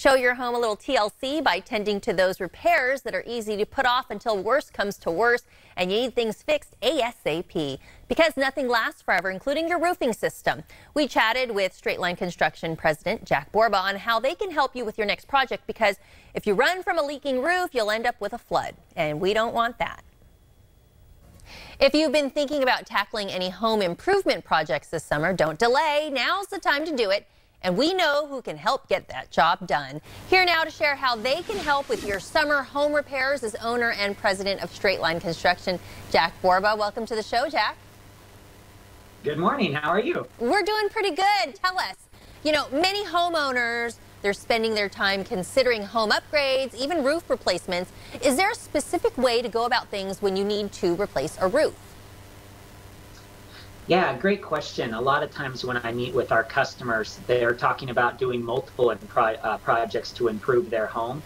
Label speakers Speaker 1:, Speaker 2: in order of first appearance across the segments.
Speaker 1: Show your home a little TLC by tending to those repairs that are easy to put off until worse comes to worse and you need things fixed ASAP. Because nothing lasts forever, including your roofing system. We chatted with Straight Line Construction President Jack Borba on how they can help you with your next project, because if you run from a leaking roof, you'll end up with a flood, and we don't want that. If you've been thinking about tackling any home improvement projects this summer, don't delay. Now's the time to do it. And we know who can help get that job done. Here now to share how they can help with your summer home repairs is owner and president of Straight Line Construction, Jack Borba. Welcome to the show, Jack.
Speaker 2: Good morning. How are you?
Speaker 1: We're doing pretty good. Tell us. You know, many homeowners, they're spending their time considering home upgrades, even roof replacements. Is there a specific way to go about things when you need to replace a roof?
Speaker 2: Yeah, great question. A lot of times when I meet with our customers, they're talking about doing multiple projects to improve their home.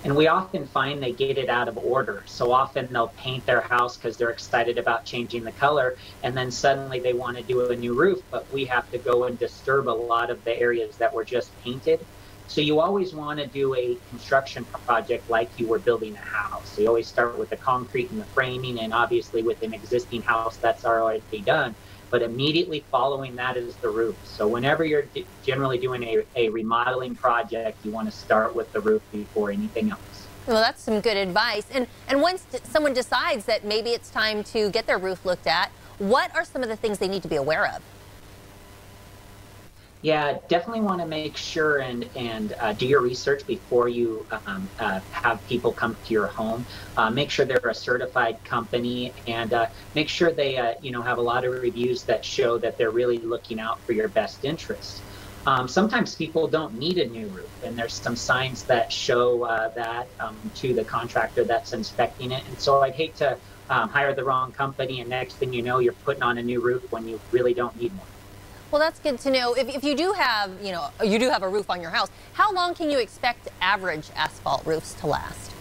Speaker 2: And we often find they get it out of order. So often they'll paint their house because they're excited about changing the color, and then suddenly they want to do a new roof, but we have to go and disturb a lot of the areas that were just painted. So you always want to do a construction project like you were building a house. So you always start with the concrete and the framing, and obviously with an existing house that's already done. But immediately following that is the roof. So whenever you're generally doing a remodeling project, you want to start with the roof before anything else.
Speaker 1: Well, that's some good advice. And once someone decides that maybe it's time to get their roof looked at, what are some of the things they need to be aware of?
Speaker 2: Yeah, definitely want to make sure and do your research before you have people come to your home. Make sure they're a certified company, and make sure they have a lot of reviews that show that they're really looking out for your best interests. Sometimes people don't need a new roof, and there's some signs that show that to the contractor that's inspecting it. And so I'd hate to hire the wrong company, and next thing you know, you're putting on a new roof when you really don't need one.
Speaker 1: Well, that's good to know. If you do have, you do have a roof on your house, how long can you expect average asphalt roofs to last?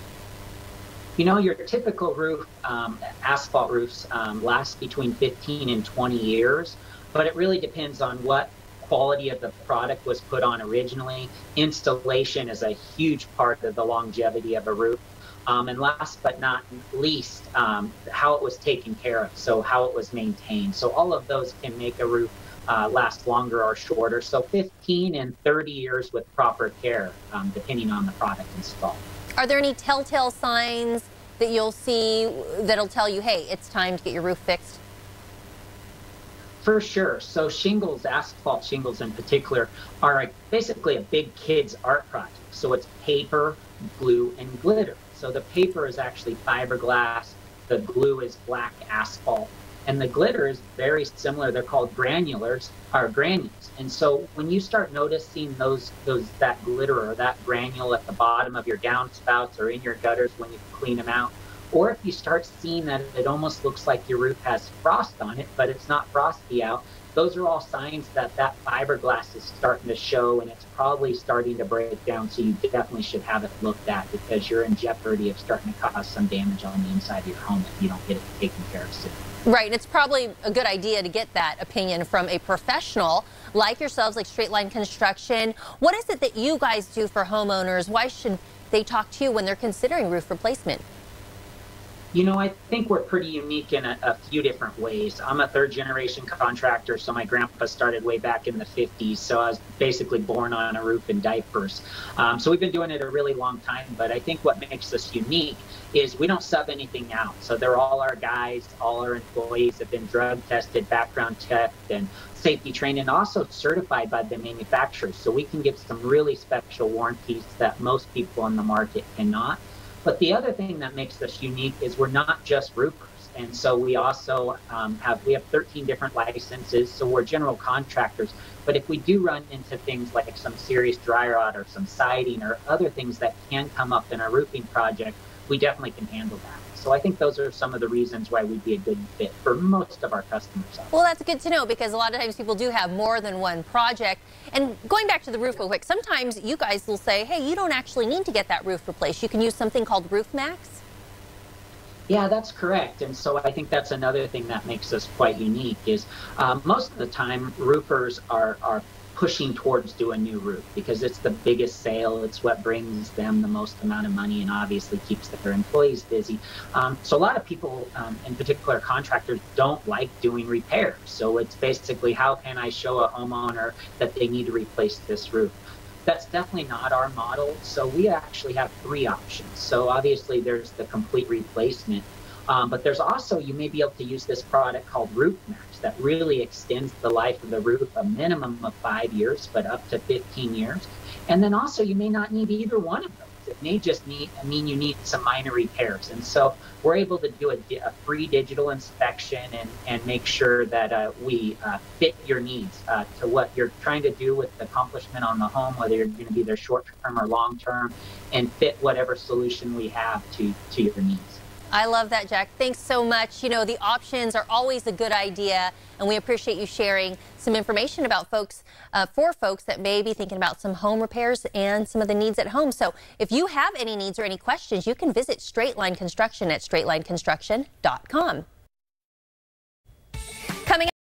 Speaker 2: You know, your typical roof, asphalt roofs last between 15 and 20 years, but it really depends on what quality of the product was put on originally. Installation is a huge part of the longevity of a roof. And last but not least, how it was taken care of, so how it was maintained. So all of those can make a roof last longer or shorter. So 15 and 30 years with proper care, depending on the product installed. Are there
Speaker 1: any telltale signs that you'll see that'll tell you, hey, it's time to get your roof fixed?
Speaker 2: For sure. So shingles, asphalt shingles in particular, are basically a big kid's art project. So it's paper, glue, and glitter. So the paper is actually fiberglass, the glue is black asphalt, and the glitter is very similar. They're called granules. And so when you start noticing that glitter or that granule at the bottom of your downspouts or in your gutters when you clean them out, or if you start seeing that it almost looks like your roof has frost on it, but it's not frosty out, those are all signs that that fiberglass is starting to show, and it's probably starting to break down. So you definitely should have it looked at, because you're in jeopardy of starting to cause some damage on the inside of your home if you don't get it taken care of soon.
Speaker 1: Right, and it's probably a good idea to get that opinion from a professional like yourselves, like Straight Line Construction. What is it that you guys do for homeowners? Why should they talk to you when they're considering roof replacement?
Speaker 2: You know, I think we're pretty unique in a few different ways. I'm a third-generation contractor, so my grandpa started way back in the 50s, so I was basically born on a roof in diapers. So we've been doing it a really long time, but I think what makes us unique is we don't sub anything out. So they're all our guys, all our employees have been drug tested, background checked, and safety trained, and also certified by the manufacturers. So we can give some really special warranties that most people on the market cannot. But the other thing that makes us unique is we're not just roofers. And so we also have 13 different licenses, so we're general contractors. But if we do run into things like some serious dry rot or some siding or other things that can come up in a roofing project, we definitely can handle that. So I think those are some of the reasons why we'd be a good fit for most of our customers.
Speaker 1: Well, that's good to know, because a lot of times people do have more than one project. And going back to the roof real quick, sometimes you guys will say, hey, you don't actually need to get that roof replaced. You can use something called Roof Max.
Speaker 2: Yeah, that's correct. And so I think that's another thing that makes us quite unique is most of the time roofers are pushing towards doing a new roof because it's the biggest sale. It's what brings them the most amount of money and obviously keeps their employees busy. So a lot of people, in particular contractors, don't like doing repairs. So it's basically, how can I show a homeowner that they need to replace this roof? That's definitely not our model. So we actually have 3 options. So obviously there's the complete replacement, but there's also, you may be able to use this product called Roof Max that really extends the life of the roof a minimum of 5 years, but up to 15 years. And then also you may not need either one of those. It may just mean you need some minor repairs. And so we're able to do a free digital inspection and make sure that we fit your needs to what you're trying to do with the accomplishment on the home, whether you're going to be there short-term or long-term, and fit whatever solution we have to your needs.
Speaker 1: I love that, Jack. Thanks so much. You know, the options are always a good idea, and we appreciate you sharing some information about folks, for folks that may be thinking about some home repairs and some of the needs at home. So if you have any needs or any questions, you can visit Straight Line Construction at straightlineconstruction.com. Coming